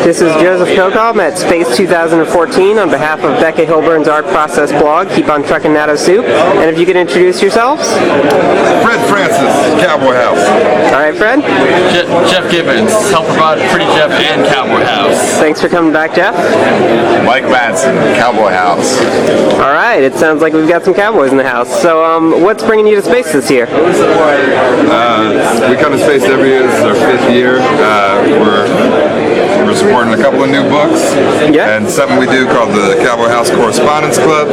This is Joseph Kokov at Space 2014 on behalf of Becca Hilburn's Art Process blog. Keep on trucking Natto Soup. And if you could introduce yourselves. Fred Francis, Cowboy House. All right, Fred. Jeff Gibbons, help provide Pretty Jeff and Cowboy House. Thanks for coming back, Jeff. Mike Madsen, Cowboy House. All right, it sounds like we've got some cowboys in the house. So what's bringing you to Space this year? We come to Space every year. This is our 5th year. We're supporting a couple of new books, and something we do called the Cowboy House Correspondence Club,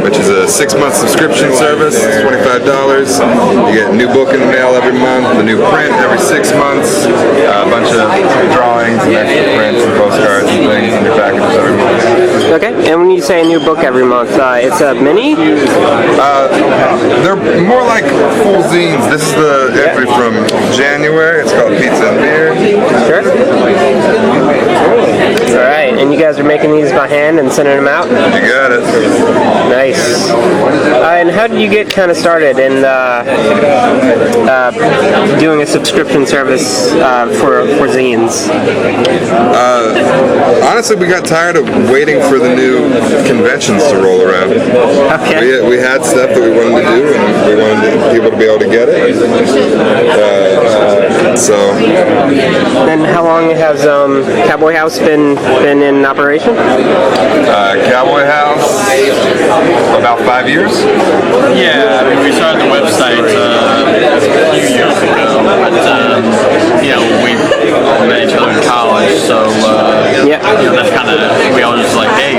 which is a 6-month subscription service. It's $25. You get a new book in the mail every month, a new print every 6 months, a bunch of drawings and extra prints and postcards and things in your packages every month. Okay, and when you say a new book every month, it's a mini? They're more like full zines. This is the entry from January. It's called Pizza and Beer. Sure. All right, and you guys are making these by hand and sending them out? You got it. Nice. And how did you get kind of started in doing a subscription service for zines? Honestly, we got tired of waiting for the new conventions to roll around. Okay. We had stuff that we wanted to do, and we wanted people to be able to get it. Then how long has Cowboy House been in operation? Cowboy House, about 5 years. Yeah, I mean, we started the website a few years ago, but we all met each other in college, so that's kind of, we all just like, hey,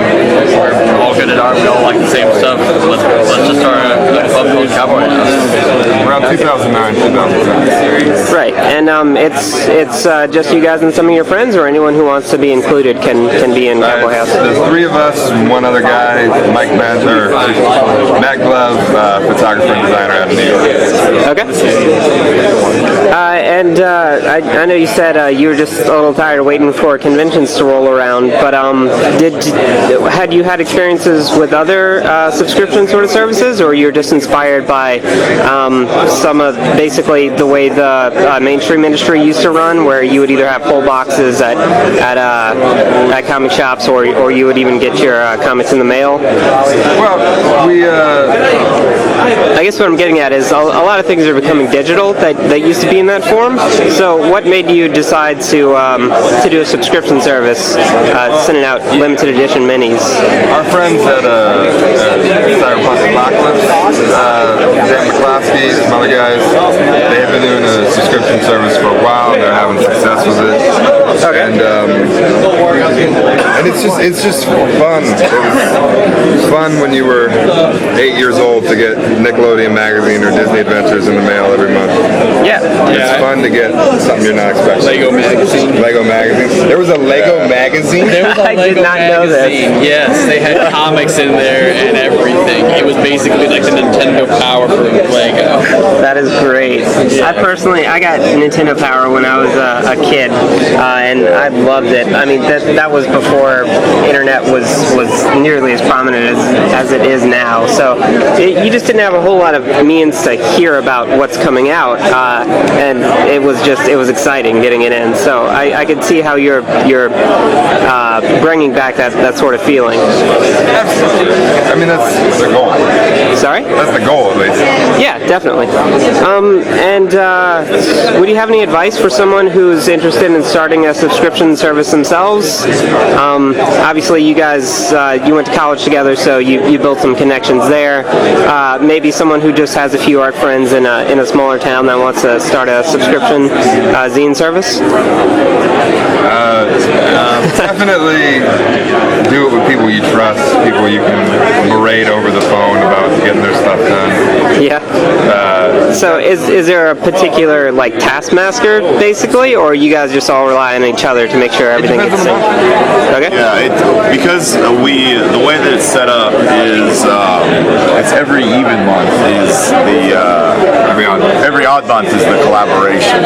we're all good at art, we all like the same stuff, let's just start a club called Cowboy House. Around 2009, 2010. Right, and it's just you guys and some of your friends, or anyone who wants to be included can be in Cowboy House? There's 3 of us and one other guy, Matt Glove, photographer and designer out of New York. Okay. I know you said you were just a little tired of waiting for conventions to roll around, but had you had experiences with other subscription sort of services, or you're just inspired by some of basically the way the mainstream industry used to run, where you would either have full boxes at comic shops, or you would even get your comics in the mail? Well, I guess what I'm getting at is a lot of things are becoming digital that used to be in that form. So what made you decide to do a subscription service, sending out limited edition minis? Our friends at Cyberpunk Apocalypse, Dan McCloskey, some other guys, they have been doing a subscription service for a while, and they're having success with it. Okay. And it's just fun. It was fun when you were 8 years old to get Nickelodeon magazine or Disney Adventures in the mail every month. Yeah. It's fun to get something you're not expecting. Lego magazine. There was a Lego magazine? There was a I did not know this. Yes, they had comics in there and everything. It was basically like the Nintendo Power for Lego. That is great. Yeah. I got Nintendo Power when I was a kid, and I loved it. I mean, that was before internet was nearly as prominent as it is now. So you just didn't have a whole lot of means to hear about what's coming out, and it was exciting getting it in. So I could see how you're bringing back that sort of feeling. Absolutely. I mean, that's the goal. Sorry? That's the goal, at least. Yeah, definitely. Would you have any advice for someone who's interested in starting a subscription service themselves? Obviously, you guys, you went to college together, so you built some connections there. Maybe someone who just has a few art friends in a smaller town that wants to start a subscription zine service? Definitely do it with people you trust, people you can berate over the phone about getting their stuff done. Yeah. So is there a particular taskmaster basically, or you guys just all rely on each other to make sure everything gets synced? Okay. Yeah, because the way that it's set up is it's every even month is the every odd month is the collaboration,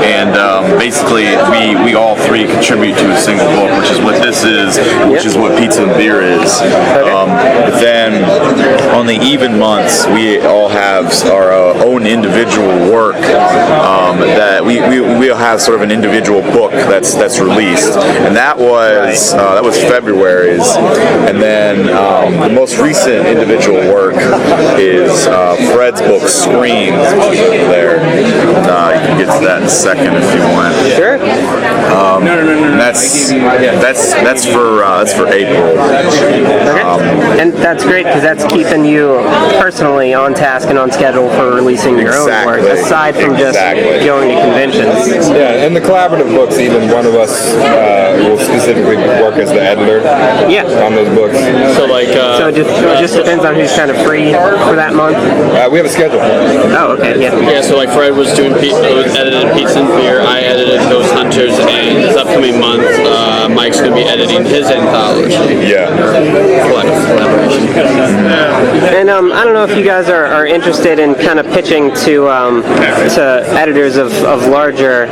and basically we all 3 contribute to a single book, which is what this is, which is what Pizza and Beer is. But then on the even months, we all have our own individual work that we we'll have sort of an individual book that's released, and that was February's, and then the most recent individual work is Fred's book Screens, which is over there. You can get to that in a second if you want. Sure. That's for April. Okay. And that's great because that's keeping you personally on task and on schedule for releasing your own work, aside from just going to conventions. Yeah, and the collaborative books, even one of us will specifically work as the editor on those books. So so it just depends on who's kind of free for that month? We have a schedule. Oh, okay, yeah. Yeah, so like Fred was edited Pizza and Beer, I edited Ghost Hunters, and this upcoming month, Mike's going to be editing his anthology. Yeah. Collaboration. And I don't know if you guys are interested in kind of pitching to editors of larger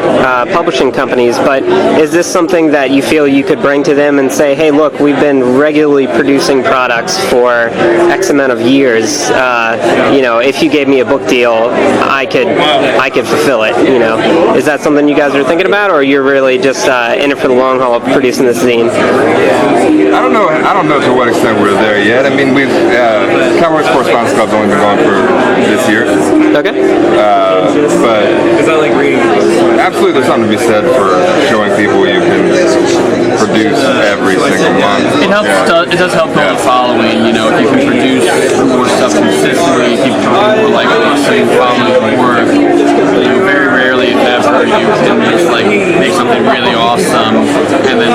publishing companies, but is this something that you feel you could bring to them and say, hey, look, we've been regularly producing products for X amount of years. If you gave me a book deal, I could fulfill it. Is that something you guys are thinking about, or you're really just in it for the long haul of producing this zine? I don't know to what extent we're there yet. I mean, we've Cowboy's Correspondence Club's only been going for this year. Okay. But absolutely, there's something to be said for showing people you can produce every single month. It helps. It does help build a following. If you can produce more stuff consistently, keep people like listening, following work. Very rarely, if ever, you can just make something really awesome and then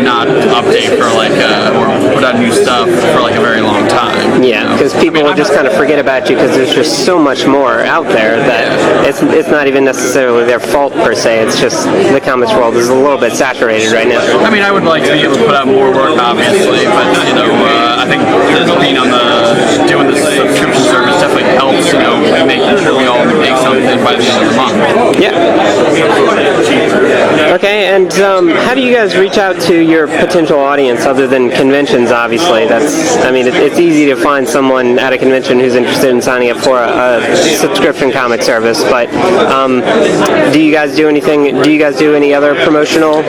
not update for or put out new stuff for a very long time. Yeah, because people will just kind of forget about you because there's just so much more out there that it's not even necessarily their fault per se. It's just the comics world is a little bit saturated right now. I mean, I would like to be able to put out more work, obviously, but I think being on doing this subscription service definitely helps. Making sure we all make something by the end of the month. Yeah. Okay, and how do you guys reach out to your potential audience other than conventions? Obviously, it's easy to find someone at a convention who's interested in signing up for a subscription comic service. But do you guys do anything? Do you guys do any other promotional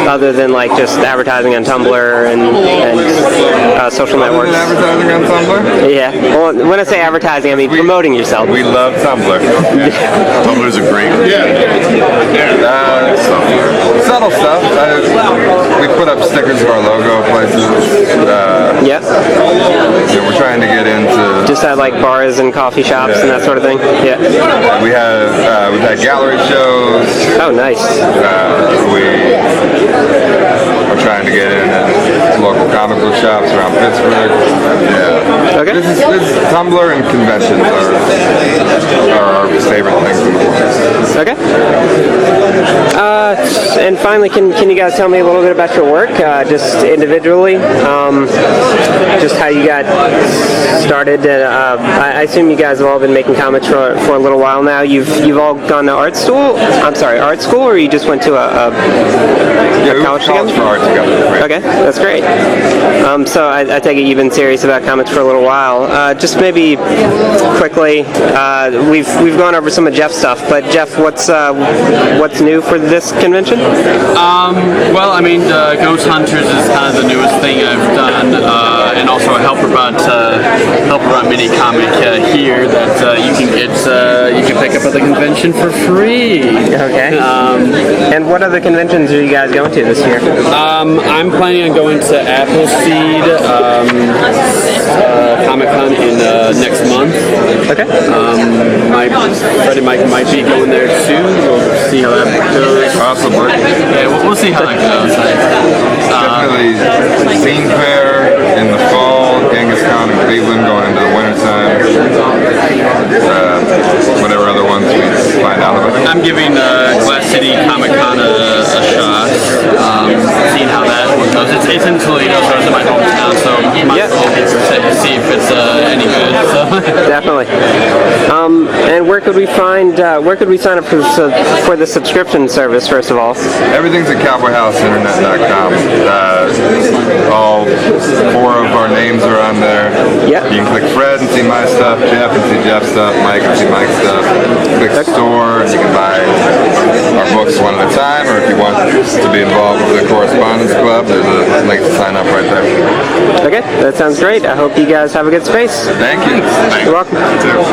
other than just advertising on Tumblr and social networks? Advertising on Tumblr? Yeah. Well, when I say advertising, I mean promoting yourself. We love Tumblr. Tumblr's a great subtle stuff. We put up stickers of our logo places. We're trying to get into just at bars and coffee shops and that sort of thing. Yeah. We've had gallery shows. Oh, nice. We are trying to get in local comic book shops around Pittsburgh. Yeah. Okay. This is Tumblr and conventions are our favorite things in the world. Okay. And finally, can you guys tell me a little bit about your work, just individually, just how you got started? I assume you guys have all been making comics for a little while now. You've all gone to art school, or you just went to a college together? For art together. Right. Okay, that's great. So I take it you've been serious about comics for a little while. Just maybe quickly, we've gone over some of Jeff's stuff, but Jeff, what's new for this convention? Ghost Hunters is kind of the newest thing I've done, and also a Helper Bot mini comic here that you can pick up at the convention for free. Okay. And what other conventions are you guys going to this year? I'm planning on going to Appleseed Comic-Con in next month. Okay. Fred and Mike might be going there too. We'll see how that goes. Possibly. Yeah, we'll see how that goes. Definitely Zine Fair in the fall, GenghisCon in Cleveland going into the wintertime. Whatever other ones we find out about. I'm giving Glass City Comic-Con a shot. Seeing how that goes. It's in Toledo, so it's in my hometown, so you might as well see if it's any good. So. Definitely. And where could we find? Where could we sign up for the subscription service? First of all, everything's at cowboyhouseinternet.com. All 4 of our names are on there. Yep. You can click Fred and see my stuff, Jeff and see Jeff's stuff, Mike and see Mike's stuff. Click store and you can buy our books one at a time, or if you want to be involved with the Correspondence Club, there's a link to sign up right there. Okay, that sounds great. I hope you guys have a good space. Thank you. You're welcome. You too.